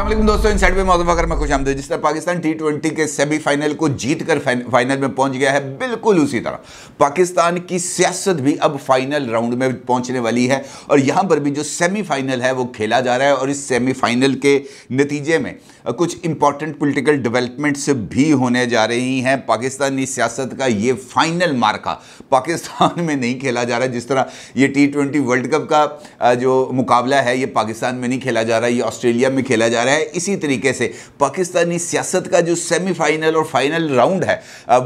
अस्सलाम वालेकुम दोस्तों, इनसाइड में मौजूद अगर मैं खुश आमदीद। जिस तरह पाकिस्तान T20 के सेमीफाइनल को जीतकर फाइनल में पहुंच गया है, बिल्कुल उसी तरह पाकिस्तान की सियासत भी अब फाइनल राउंड में पहुंचने वाली है। और यहां पर भी जो सेमीफाइनल है वो खेला जा रहा है और इस सेमीफाइनल के नतीजे में कुछ इंपॉर्टेंट पॉलिटिकल डेवलपमेंट्स भी होने जा रही हैं। पाकिस्तानी सियासत का ये फाइनल मार्का पाकिस्तान में नहीं खेला जा रहा है। जिस तरह ये T20 वर्ल्ड कप का जो मुकाबला है ये पाकिस्तान में नहीं खेला जा रहा है, ये ऑस्ट्रेलिया में खेला जा रहा है। इसी तरीके से पाकिस्तानी सियासत का जो सेमीफाइनल और फाइनल राउंड है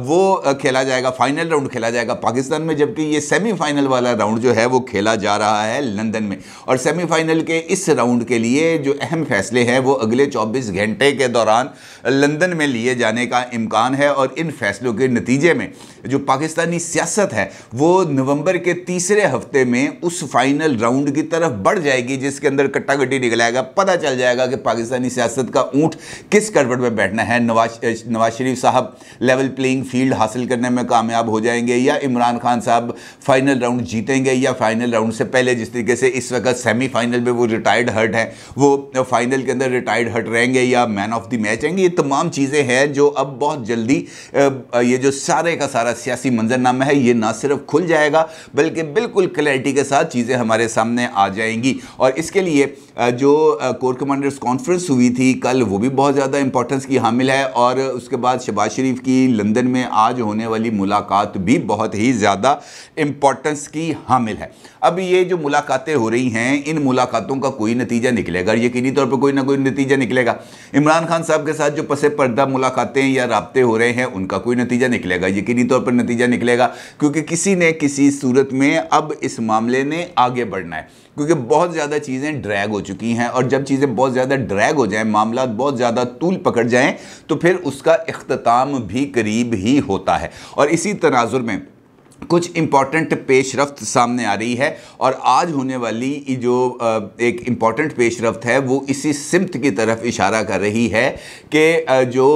वो खेला जाएगा, फाइनल राउंड खेला जाएगा पाकिस्तान में, जबकि ये सेमीफाइनल वाला राउंड जो है वो खेला जा रहा है लंदन में। और सेमीफाइनल के इस राउंड के लिए जो अहम फैसले हैं वो अगले 24 घंटे के दौरान लंदन में लिए जाने का इम्कान है। और इन फैसलों के नतीजे में जो पाकिस्तानी सियासत है वो नवंबर के तीसरे हफ्ते में उस फाइनल राउंड की तरफ बढ़ जाएगी, जिसके अंदर कट्टा-कट्टी निकल आएगा। पता चल जाएगा कि पाकिस्तानी सियासत का ऊंट किस करवट में बैठना है। नवाज शरीफ साहब लेवल प्लेइंग फील्ड हासिल करने में कामयाब हो जाएंगे, या इमरान खान साहब फाइनल राउंड जीतेंगे, या फाइनल राउंड से पहले जिस तरीके से इस वक्त सेमीफाइनल में वो रिटायर्ड हर्ट है वो फाइनल के अंदर रिटायर्ड हर्ट रहेंगे या मैन ऑफ द मैच आएंगे। ये तमाम चीज़ें हैं जो अब बहुत जल्दी ये जो सारे का सारा सियासी मंजरनामा है ये ना सिर्फ खुल जाएगा बल्कि बिल्कुल क्लैरिटी के साथ चीज़ें हमारे सामने आ जाएंगी। और इसके लिए जो कोर कमांडर्स कॉन्फ्रेंस हुई थी कल, वो भी बहुत ज़्यादा इंपॉर्टेंस की हामिल है। और उसके बाद शहबाज शरीफ की लंदन में आज होने वाली मुलाकात भी बहुत ही ज़्यादा इंपॉर्टेंस की हामिल है। अब ये जो मुलाकातें हो रही हैं, इन मुलाकातों का कोई नतीजा निकलेगा, यकीनी तौर पर कोई ना कोई नतीजा निकलेगा। इमरान खान साहब के साथ जो पसे पर्दा मुलाकातें या राब्ते हो रहे हैं उनका कोई नतीजा निकलेगा, यकीनी तौर पर नतीजा निकलेगा, क्योंकि किसी ने किसी सूरत में अब इस मामले ने आगे बढ़ना है, क्योंकि बहुत ज़्यादा चीज़ें ड्रैग हो चुकी हैं। और जब चीज़ें बहुत ज़्यादा ड्रैग हो जाएं, मामला बहुत ज़्यादा तूल पकड़ जाएं, तो फिर उसका इख्तिताम भी करीब ही होता है। और इसी तनाजुर में कुछ इम्पॉर्टेंट पेशरफ्त सामने आ रही है। और आज होने वाली जो एक इम्पॉर्टेंट पेशरफ्त है वो इसी सिमत की तरफ इशारा कर रही है कि जो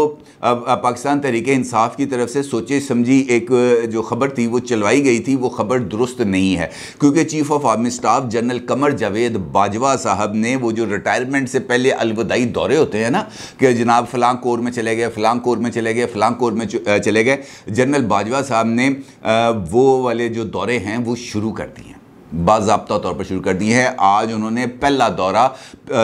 पाकिस्तान तहरीक-ए-इंसाफ की तरफ से सोचे समझी एक जो खबर थी वो चलवाई गई थी, वो खबर दुरुस्त नहीं है। क्योंकि chief of army staff general Qamar Javed Bajwa साहब ने वो जो रिटायरमेंट से पहले अलविदाई दौरे होते हैं ना, कि जनाब फ़लाँ कोर में चले गए, फ़लाँ कोर में चले गए, फ़लाँ कोर में चले गए, जनरल बाजवा साहब ने वो वाले जो दौरे हैं वो शुरू कर दिए हैं, बाज़ाब्ता तौर पर शुरू कर दिए हैं। आज उन्होंने पहला दौरा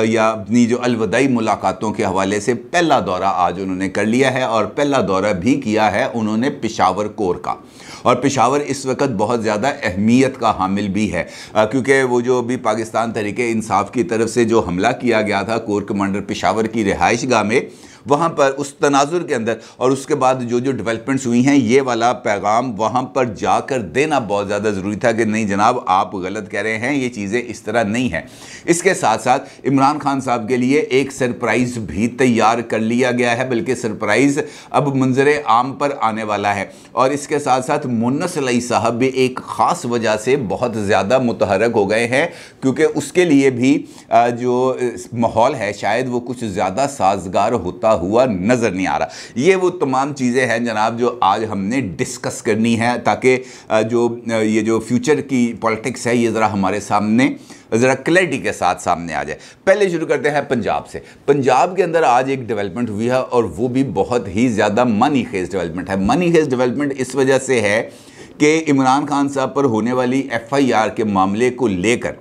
या अपनी जो अलविदाई मुलाकातों के हवाले से पहला दौरा आज उन्होंने कर लिया है। और पहला दौरा भी किया है उन्होंने पेशावर कोर का। और पेशावर इस वक्त बहुत ज़्यादा अहमियत का हामिल भी है, क्योंकि वो जो अभी पाकिस्तान तहरीक-ए-इंसाफ की तरफ से जो हमला किया गया था कोर कमांडर पेशावर की रिहाइश गाह में, वहाँ पर उस तनाजुर के अंदर और उसके बाद जो जो डेवलपमेंट्स हुई हैं, ये वाला पैगाम वहाँ पर जाकर देना बहुत ज़्यादा ज़रूरी था कि नहीं जनाब आप गलत कह रहे हैं, ये चीज़ें इस तरह नहीं हैं। इसके साथ साथ इमरान खान साहब के लिए एक सरप्राइज़ भी तैयार कर लिया गया है, बल्कि सरप्राइज़ अब मंजर आम पर आने वाला है। और इसके साथ साथ मुन्नस अलई साहब भी एक ख़ास वजह से बहुत ज़्यादा मुतहरक हो गए हैं, क्योंकि उसके लिए भी जो माहौल है शायद वो कुछ ज़्यादा साजगार होता हुआ नज़र नहीं आ रहा। ये वो तमाम चीज़ें हैं जनाब जो आज हमने डिस्कस करनी है, ताकि जो ये जो फ्यूचर की पॉलिटिक्स है ये ज़रा हमारे सामने ज़रा क्लैरिटी के साथ सामने आ जाए। पहले शुरू करते हैं पंजाब से। पंजाब के अंदर आज एक डेवलपमेंट हुई है और वो भी बहुत ही ज़्यादा मनी खेज डेवलपमेंट है। मनी खेज डेवलपमेंट इस वजह से है कि इमरान खान साहब पर होने वाली FIR के मामले को लेकर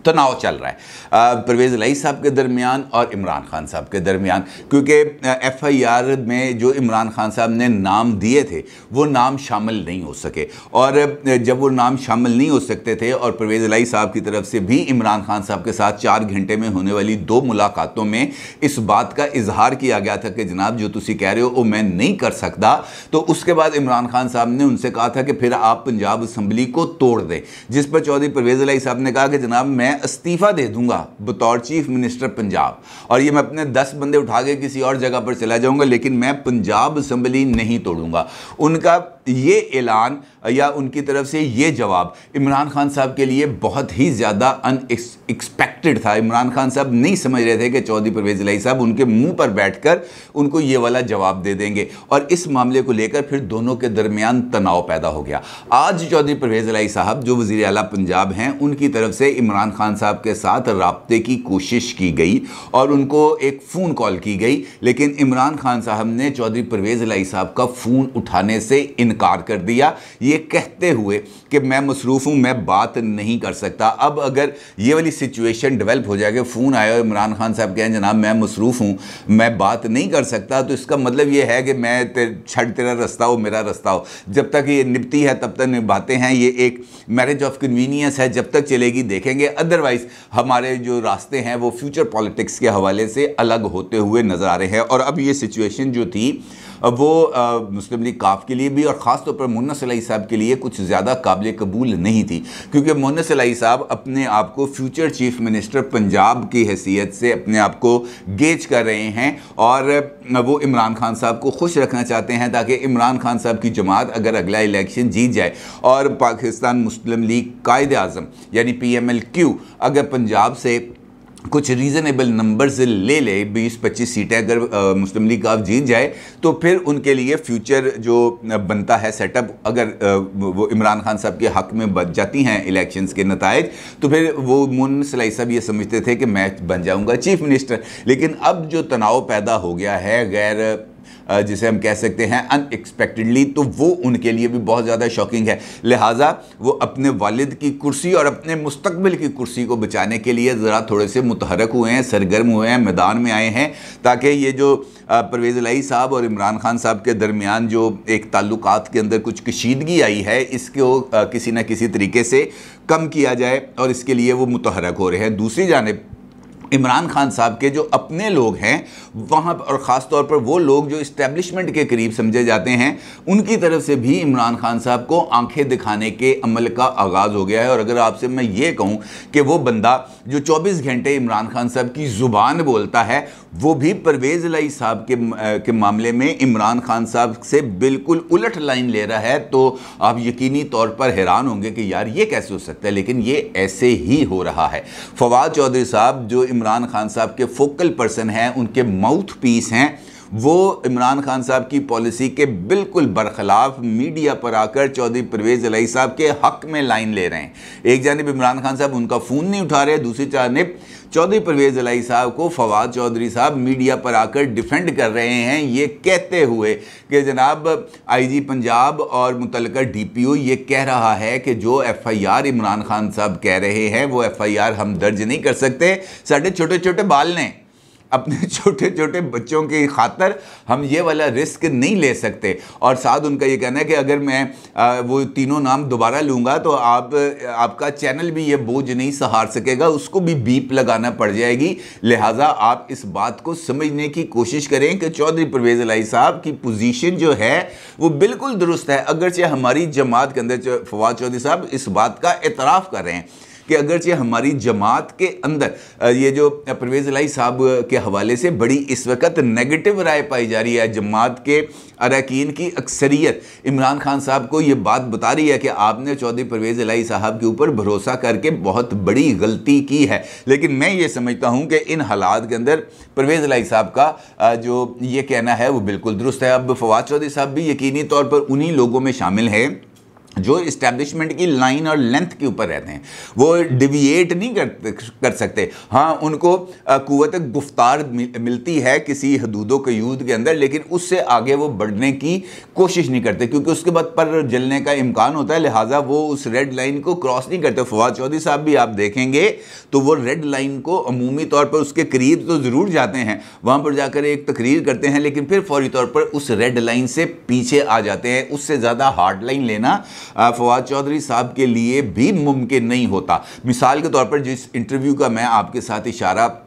तनाव चल रहा है परवेज़ इलाही साहब के दरमियान और इमरान खान साहब के दरमियान, क्योंकि FIR में जो इमरान खान साहब ने नाम दिए थे वो नाम शामिल नहीं हो सके। और जब वो नाम शामिल नहीं हो सकते थे और परवेज़ इलाही साहब की तरफ से भी इमरान खान साहब के साथ 4 घंटे में होने वाली 2 मुलाकातों में इस बात का इजहार किया गया था कि जनाब जो तुसी कह रहे हो वो मैं नहीं कर सकता, तो उसके बाद इमरान खान साहब ने उनसे कहा था कि फिर आप पंजाब असम्बली को तोड़ दें, जिस पर चौधरी परवेज़ इलाही साहब ने कहा कि जनाब मैं इस्तीफ़ा दे दूंगा बतौर चीफ मिनिस्टर पंजाब, और ये मैं अपने 10 बंदे उठा के किसी और जगह पर चला जाऊंगा, लेकिन मैं पंजाब असम्बली नहीं तोड़ूंगा। उनका ये ऐलान या उनकी तरफ से ये जवाब इमरान खान साहब के लिए बहुत ही ज़्यादा अनएक्सपेक्टेड था। इमरान खान साहब नहीं समझ रहे थे कि चौधरी परवेज़ इलाही साहब उनके मुंह पर बैठकर उनको ये वाला जवाब दे देंगे, और इस मामले को लेकर फिर दोनों के दरमियान तनाव पैदा हो गया। आज चौधरी परवेज़ इलाही साहब जो वज़ीर आला पंजाब हैं, उनकी तरफ से इमरान खान साहब के साथ राब्ते की कोशिश की गई और उनको एक फ़ोन कॉल की गई, लेकिन इमरान खान साहब ने चौधरी परवेज़ इलाही साहब का फ़ोन उठाने से इनकार कर दिया, ये कहते हुए कि मैं मसरूफ़ हूँ, मैं बात नहीं कर सकता। अब अगर ये वाली सिचुएशन डेवलप हो जाएगी, फ़ोन आया और इमरान खान साहब कहें जनाब मैं मसरूफ़ हूँ, मैं बात नहीं कर सकता, तो इसका मतलब ये है कि मैं छड़ तेरा रास्ता हो मेरा रास्ता हो। जब तक ये निभती है तब तक निभाते हैं, ये एक मैरिज ऑफ कन्वीनियंस है, जब तक चलेगी देखेंगे। अदरवाइज़ हमारे जो रास्ते हैं वो फ्यूचर पॉलिटिक्स के हवाले से अलग होते हुए नज़र आ रहे हैं। और अब ये सिचुएशन जो थी वो मुस्लिम लीग काफ के लिए भी और ख़ास तौर पर मुन्नस इलाही साहब के लिए कुछ ज़्यादा काबिल कबूल नहीं थी, क्योंकि मुन्नस इलाही साहब अपने आप को फ्यूचर चीफ मिनिस्टर पंजाब की हैसियत से अपने आप को गेज कर रहे हैं और वो इमरान खान साहब को खुश रखना चाहते हैं, ताकि इमरान खान साहब की जमात अगर अगला इलेक्शन जीत जाए और पाकिस्तान मुस्लिम लीग कायद आज़म यानी PMLQ अगर पंजाब से कुछ रीज़नेबल नंबर्स ले ले, 20-25 सीटें अगर मुस्लिम लीग काफ जीत जाए, तो फिर उनके लिए फ्यूचर जो बनता है सेटअप, अगर वो इमरान खान साहब के हक़ में बच जाती हैं इलेक्शंस के नताइज, तो फिर वो मुन्नस इलाही साहब ये समझते थे कि मैं बन जाऊंगा चीफ मिनिस्टर। लेकिन अब जो तनाव पैदा हो गया है गैर जिसे हम कह सकते हैं अनएक्सपेक्टेडली, तो वो उनके लिए भी बहुत ज़्यादा शॉकिंग है। लिहाजा वो अपने वालिद की कुर्सी और अपने मुस्तकबिल की कुर्सी को बचाने के लिए ज़रा थोड़े से मुतहरक हुए हैं, सरगर्म हुए हैं, मैदान में आए हैं, ताकि ये जो परवेज़ इलाही साहब और इमरान खान साहब के दरमियान जो एक ताल्लुकात के अंदर कुछ कशीदगी आई है, इसको किसी न किसी तरीके से कम किया जाए, और इसके लिए वो मुतहरक हो रहे हैं। दूसरी जानिब इमरान खान साहब के जो अपने लोग हैं वहाँ पर, और ख़ास तौर पर वो लोग जो इस्टेब्लिशमेंट के करीब समझे जाते हैं, उनकी तरफ से भी इमरान खान साहब को आंखें दिखाने के अमल का आगाज़ हो गया है। और अगर आपसे मैं ये कहूँ कि वो बंदा जो 24 घंटे इमरान खान साहब की ज़ुबान बोलता है, वो भी परवेज़ इलाही साहब के मामले में इमरान खान साहब से बिल्कुल उलट लाइन ले रहा है, तो आप यकीनी तौर पर हैरान होंगे कि यार ये कैसे हो सकता है, लेकिन ये ऐसे ही हो रहा है। फवाद चौधरी साहब जो इमरान खान साहब के फोकल पर्सन हैं, उनके माउथ पीस हैं, वो इमरान खान साहब की पॉलिसी के बिल्कुल बरखिलाफ मीडिया पर आकर चौधरी परवेज़ इलाही साहब के हक में लाइन ले रहे हैं। एक जानिब इमरान खान साहब उनका फ़ोन नहीं उठा रहे, दूसरी जानिब चौधरी परवेज़ इलाही साहब को फवाद चौधरी साहब मीडिया पर आकर डिफेंड कर रहे हैं, ये कहते हुए कि जनाब IG पंजाब और मुतल्लिका DPO ये कह रहा है कि जो FIR इमरान खान साहब कह रहे हैं वो FIR हम दर्ज नहीं कर सकते, साढ़े छोटे छोटे बाल ने, अपने छोटे छोटे बच्चों की खातर हम ये वाला रिस्क नहीं ले सकते। और साथ उनका ये कहना है कि अगर मैं वो तीनों नाम दोबारा लूँगा तो आपका चैनल भी ये बोझ नहीं सहार सकेगा, उसको भी बीप लगाना पड़ जाएगी। लिहाजा आप इस बात को समझने की कोशिश करें कि चौधरी परवेज़ इलाही साहब की पोजीशन जो है वो बिल्कुल दुरुस्त है। अगरचे हमारी जमात के अंदर फवाद चौधरी साहब इस बात का एतराफ़ कर रहे हैं कि अगरचे हमारी जमात के अंदर ये जो परवेज़ इलाही साहब के हवाले से बड़ी इस वक्त नेगेटिव राय पाई जा रही है, जमात के अरकान की अक्सरियत इमरान खान साहब को ये बात बता रही है कि आपने चौधरी परवेज़ इलाही साहब के ऊपर भरोसा करके बहुत बड़ी गलती की है। लेकिन मैं ये समझता हूँ कि इन हालात के अंदर परवेज़ इलाही साहब का जो ये कहना है वो बिल्कुल दुरुस्त है। अब फवाद चौधरी साहब भी यकीनी तौर पर उन्हीं लोगों में शामिल हैं जो इस्टेब्लिशमेंट की लाइन और लेंथ के ऊपर रहते हैं, वो डिविएट नहीं कर सकते। हाँ, उनको कुव्वत गुफ्तार मिलती है किसी हदूदों के यूद के अंदर, लेकिन उससे आगे वो बढ़ने की कोशिश नहीं करते, क्योंकि उसके बाद पर जलने का इम्कान होता है। लिहाजा वो उस रेड लाइन को क्रॉस नहीं करते। फवाद चौधरी साहब भी आप देखेंगे तो वो रेड लाइन को अमूमी तौर पर उसके करीब तो ज़रूर जाते हैं, वहाँ पर जाकर एक तकरीर करते हैं, लेकिन फिर फौरी तौर पर उस रेड लाइन से पीछे आ जाते हैं। उससे ज़्यादा हार्ड लाइन लेना फवाद चौधरी साहब के लिए भी मुमकिन नहीं होता। मिसाल के तौर पर जिस इंटरव्यू का मैं आपके साथ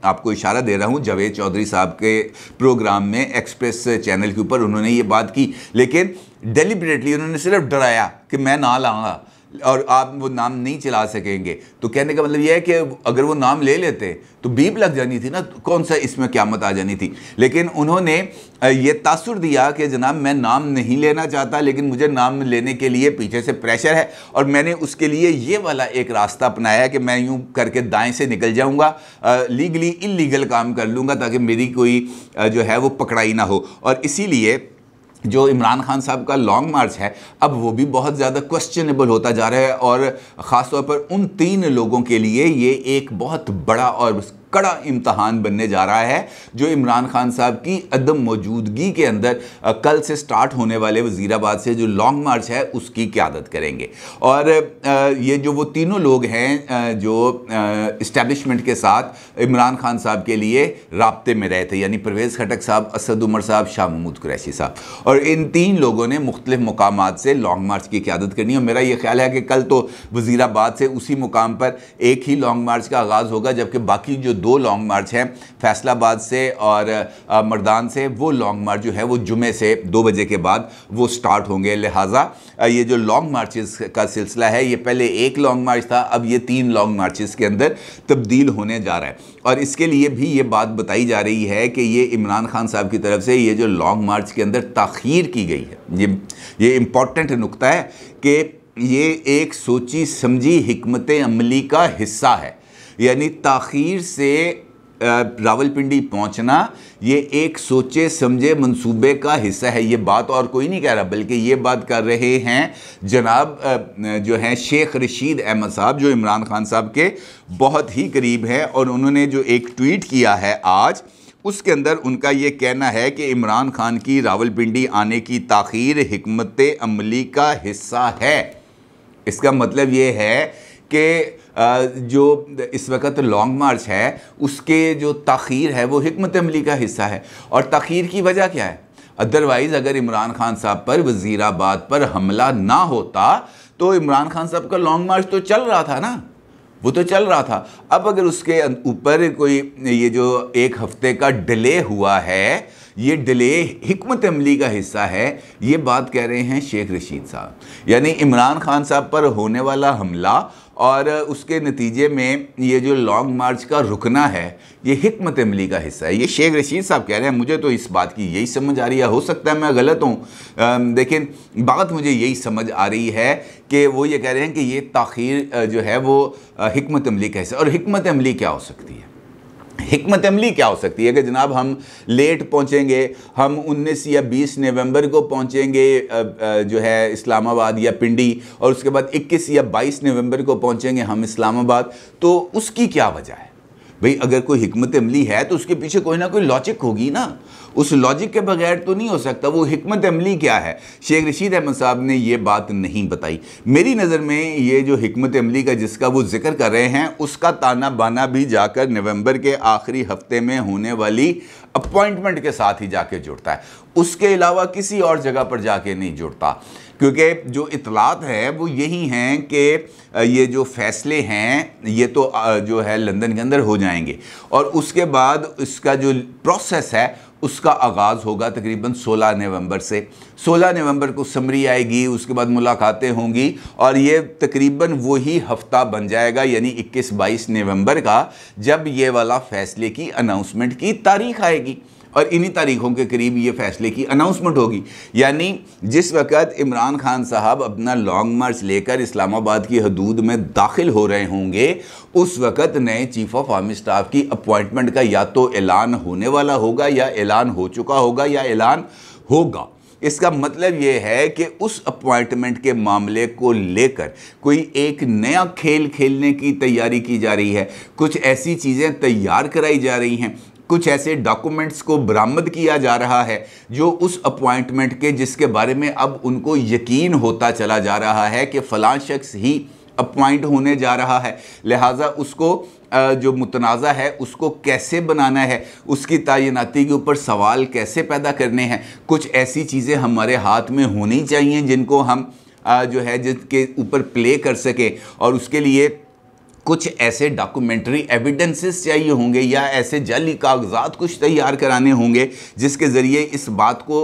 आपको इशारा दे रहा हूं, जावेद चौधरी साहब के प्रोग्राम में एक्सप्रेस चैनल के ऊपर उन्होंने ये बात की, लेकिन डेलिबरेटली उन्होंने सिर्फ डराया कि मैं ना लाऊंगा, और आप वो नाम नहीं चला सकेंगे। तो कहने का मतलब यह है कि अगर वो नाम ले लेते तो बीप लग जानी थी ना, कौन सा इसमें क़यामत आ जानी थी। लेकिन उन्होंने ये तासुर दिया कि जनाब मैं नाम नहीं लेना चाहता, लेकिन मुझे नाम लेने के लिए पीछे से प्रेशर है और मैंने उसके लिए ये वाला एक रास्ता अपनाया कि मैं यूं करके दाएं से निकल जाऊंगा, लीगली इलीगल काम कर लूँगा ताकि मेरी कोई जो है वो पकड़ाई ना हो। और इसीलिए जो इमरान खान साहब का लॉन्ग मार्च है अब वो भी बहुत ज़्यादा क्वेश्चनेबल होता जा रहा है, और ख़ास तौर पर उन 3 लोगों के लिए ये एक बहुत बड़ा और कड़ा इम्तहान बनने जा रहा है जो इमरान खान साहब की अदम मौजूदगी के अंदर कल से स्टार्ट होने वाले वज़ीराबाद से जो लॉन्ग मार्च है उसकी क़यादत करेंगे। और ये जो वो तीनों लोग हैं जो इस्टेब्लिशमेंट के साथ इमरान खान साहब के लिए राब्ते में रहे थे, यानी परवेज़ खटक साहब, असद उमर साहब, शाह महमूद कुरैशी साहब, और इन 3 लोगों ने मुख्तलिफ मुकामात से लॉन्ग मार्च की क़यादत करनी है। और मेरा ये ख्याल है कि कल तो वज़ीराबाद से उसी मुकाम पर एक ही लॉन्ग मार्च का आगाज़ होगा, जबकि बाकी जो 2 लॉन्ग मार्च हैं फैसलाबाद से और मर्दान से, वो लॉन्ग मार्च जो है वो जुमे से 2 बजे के बाद वो स्टार्ट होंगे। लिहाजा ये जो लॉन्ग मार्चेस का सिलसिला है ये पहले एक लॉन्ग मार्च था, अब ये 3 लॉन्ग मार्चेस के अंदर तब्दील होने जा रहा है। और इसके लिए भी ये बात बताई जा रही है कि ये इमरान खान साहब की तरफ से ये जो लॉन्ग मार्च के अंदर ताख़ीर की गई है, ये इम्पॉर्टेंट नुक्ता है कि ये एक सोची समझी हिकमत अमली का हिस्सा है। यानी ताख़ीर से रावलपिंडी पहुंचना ये एक सोचे समझे मंसूबे का हिस्सा है। ये बात और कोई नहीं कह रहा, बल्कि ये बात कर रहे हैं जनाब जो हैं शेख रशीद अहमद साहब, जो इमरान खान साहब के बहुत ही करीब हैं। और उन्होंने जो एक ट्वीट किया है आज, उसके अंदर उनका ये कहना है कि इमरान खान की रावलपिंडी आने की ताख़ीर हिकमत अमली का हिस्सा है। इसका मतलब ये है कि जो इस वक्त लॉन्ग मार्च है उसके जो ताख़ीर है वो हिकमत अमली का हिस्सा है। और ताख़ीर की वजह क्या है? अदरवाइज़ अगर इमरान खान साहब पर वज़ीराबाद पर हमला ना होता तो इमरान खान साहब का लॉन्ग मार्च तो चल रहा था ना, वो तो चल रहा था। अब अगर उसके ऊपर कोई ये जो 1 हफ़्ते का डिले हुआ है, ये डिले हिकमत अमली का हिस्सा है, ये बात कह रहे हैं शेख रशीद साहब। यानी इमरान खान साहब पर होने वाला हमला और उसके नतीजे में ये जो लॉन्ग मार्च का रुकना है ये हिकमत अमली का हिस्सा है। ये शेख रशीद साहब कह रहे हैं। मुझे तो इस बात की यही समझ आ रही है, हो सकता है मैं गलत हूँ, लेकिन बात मुझे यही समझ आ रही है कि वो ये कह रहे हैं कि ये ताख़ीर जो है वो हिकमत अमली का हिस्सा। और हिकमत अमली क्या हो सकती है? हिकमत अमली क्या हो सकती है कि जनाब हम लेट पहुंचेंगे, हम 19 या 20 नवंबर को पहुंचेंगे जो है इस्लामाबाद या पिंडी, और उसके बाद 21 या 22 नवंबर को पहुंचेंगे हम इस्लामाबाद। तो उसकी क्या वजह है भाई? अगर कोई हिकमत अमली है तो उसके पीछे कोई ना कोई लॉजिक होगी ना, उस लॉजिक के बगैर तो नहीं हो सकता। वो हिकमत अमली क्या है? शेख रशीद अहमद साहब ने ये बात नहीं बताई। मेरी नज़र में ये जो हिकमत अमली का जिसका वो जिक्र कर रहे हैं उसका ताना बाना भी जाकर नवंबर के आखिरी हफ्ते में होने वाली अपॉइंटमेंट के साथ ही जाके जुड़ता है, उसके अलावा किसी और जगह पर जाके नहीं जुड़ता। क्योंकि जो इतलात है वो यही हैं कि ये जो फैसले हैं ये तो जो है लंदन के अंदर हो जाएंगे, और उसके बाद इसका जो प्रोसेस है उसका आगाज़ होगा तकरीबन 16 नवंबर से। 16 नवंबर को समरी आएगी, उसके बाद मुलाकातें होंगी, और ये तकरीबन वही हफ्ता बन जाएगा, यानी 21-22 नवंबर का, जब ये वाला फ़ैसले की अनाउंसमेंट की तारीख़ आएगी। और इन्हीं तारीख़ों के करीब ये फ़ैसले की अनाउंसमेंट होगी। यानी जिस वक़्त इमरान खान साहब अपना लॉन्ग मार्च लेकर इस्लामाबाद की हदूद में दाखिल हो रहे होंगे, उस वक़्त नए चीफ़ ऑफ आर्मी स्टाफ की अपॉइंटमेंट का या तो ऐलान होने वाला होगा, या ऐलान हो चुका होगा, या ऐलान होगा। इसका मतलब ये है कि उस अपॉइंटमेंट के मामले को लेकर कोई एक नया खेल खेलने की तैयारी की जा रही है, कुछ ऐसी चीज़ें तैयार कराई जा रही हैं, कुछ ऐसे डॉक्यूमेंट्स को बरामद किया जा रहा है जो उस अपॉइंटमेंट के जिसके बारे में अब उनको यकीन होता चला जा रहा है कि फ़लाँ शख्स ही अपॉइंट होने जा रहा है। लिहाजा उसको जो मुतनाज़ा है उसको कैसे बनाना है, उसकी तैनाती के ऊपर सवाल कैसे पैदा करने हैं, कुछ ऐसी चीज़ें हमारे हाथ में होनी चाहिए जिनको हम जो है जिसके ऊपर प्ले कर सकें, और उसके लिए कुछ ऐसे डॉक्यूमेंट्री एविडेंसेस चाहिए होंगे या ऐसे जाली कागजात कुछ तैयार कराने होंगे जिसके ज़रिए इस बात को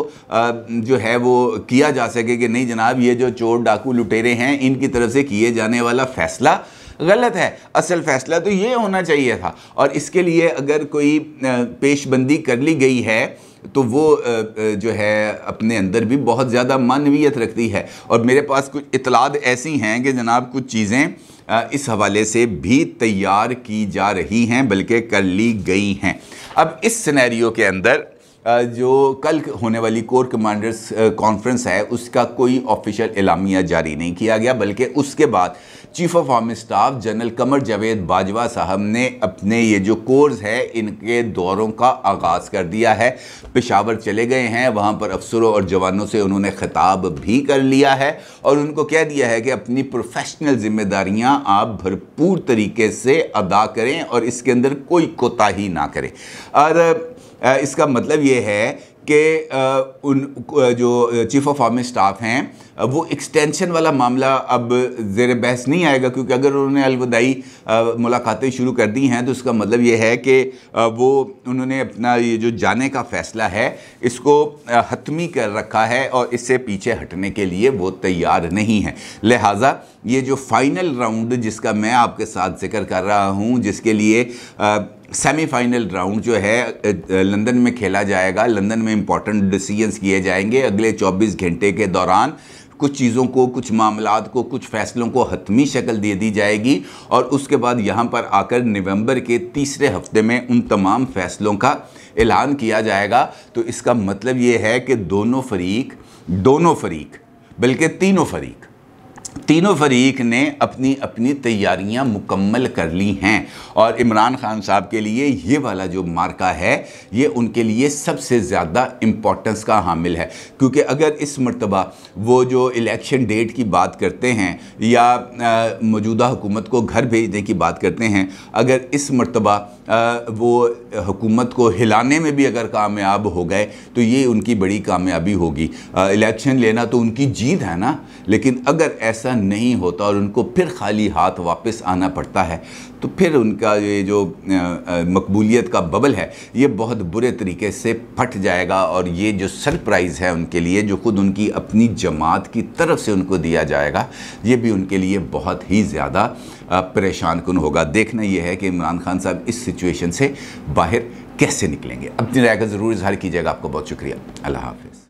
जो है वो किया जा सके कि नहीं जनाब, ये जो चोर डाकू लुटेरे हैं इनकी तरफ से किए जाने वाला फ़ैसला गलत है, असल फ़ैसला तो ये होना चाहिए था। और इसके लिए अगर कोई पेशबंदी कर ली गई है तो वो जो है अपने अंदर भी बहुत ज़्यादा मानवीयत रखती है। और मेरे पास कुछ इतलात ऐसी हैं कि जनाब कुछ चीज़ें इस हवाले से भी तैयार की जा रही हैं, बल्कि कर ली गई हैं। अब इस सिनेरियो के अंदर जो कल होने वाली कोर कमांडर्स कॉन्फ्रेंस है उसका कोई ऑफिशियल एलामिया जारी नहीं किया गया, बल्कि उसके बाद chief of army staff general Qamar Javed Bajwa साहब ने अपने ये जो कोर्स है इनके दौरों का आगाज़ कर दिया है। पेशावर चले गए हैं, वहाँ पर अफसरों और जवानों से उन्होंने खिताब भी कर लिया है और उनको कह दिया है कि अपनी प्रोफेशनल जिम्मेदारियाँ आप भरपूर तरीके से अदा करें और इसके अंदर कोई कोताही ना करें। और इसका मतलब ये है कि उन जो चीफ ऑफ आर्मी स्टाफ हैं वो एक्सटेंशन वाला मामला अब ज़ेर बहस नहीं आएगा, क्योंकि अगर उन्होंने अलविदाई मुलाकातें शुरू कर दी हैं तो उसका मतलब ये है कि वो उन्होंने अपना ये जो जाने का फ़ैसला है इसको हतमी कर रखा है और इससे पीछे हटने के लिए वो तैयार नहीं है। लिहाजा ये जो फाइनल राउंड जिसका मैं आपके साथ जिक्र कर रहा हूँ, जिसके लिए सेमीफाइनल राउंड जो है लंदन में खेला जाएगा, लंदन में इंपॉर्टेंट डिसीजंस किए जाएंगे अगले 24 घंटे के दौरान। कुछ चीज़ों को, कुछ मामलात को, कुछ फ़ैसलों को हतमी शक्ल दे दी जाएगी और उसके बाद यहाँ पर आकर नवंबर के तीसरे हफ्ते में उन तमाम फ़ैसलों का ऐलान किया जाएगा। तो इसका मतलब ये है कि दोनों फरीक बल्कि तीनों फरीक ने अपनी अपनी तैयारियां मुकम्मल कर ली हैं और इमरान खान साहब के लिए ये वाला जो मार्का है ये उनके लिए सबसे ज़्यादा इम्पोर्टेंस का हामिल है। क्योंकि अगर इस मर्तबा वो जो इलेक्शन डेट की बात करते हैं या मौजूदा हुकूमत को घर भेजने की बात करते हैं, अगर इस मर्तबा वो हुकूमत को हिलाने में भी अगर कामयाब हो गए तो ये उनकी बड़ी कामयाबी होगी। इलेक्शन लेना तो उनकी जीत है ना, लेकिन अगर ऐसा नहीं होता और उनको फिर खाली हाथ वापस आना पड़ता है तो फिर उनका ये जो मकबूलियत का बबल है ये बहुत बुरे तरीके से फट जाएगा और ये जो सरप्राइज़ है उनके लिए जो खुद उनकी अपनी जमात की तरफ से उनको दिया जाएगा ये भी उनके लिए बहुत ही ज़्यादा परेशान कुन होगा। देखना ये है कि इमरान खान साहब इस सिचुएशन से बाहर कैसे निकलेंगे। अपनी राय का ज़रूर इजहार कीजिएगा। आपको बहुत शुक्रिया। अल्लाह हाफ़िज़।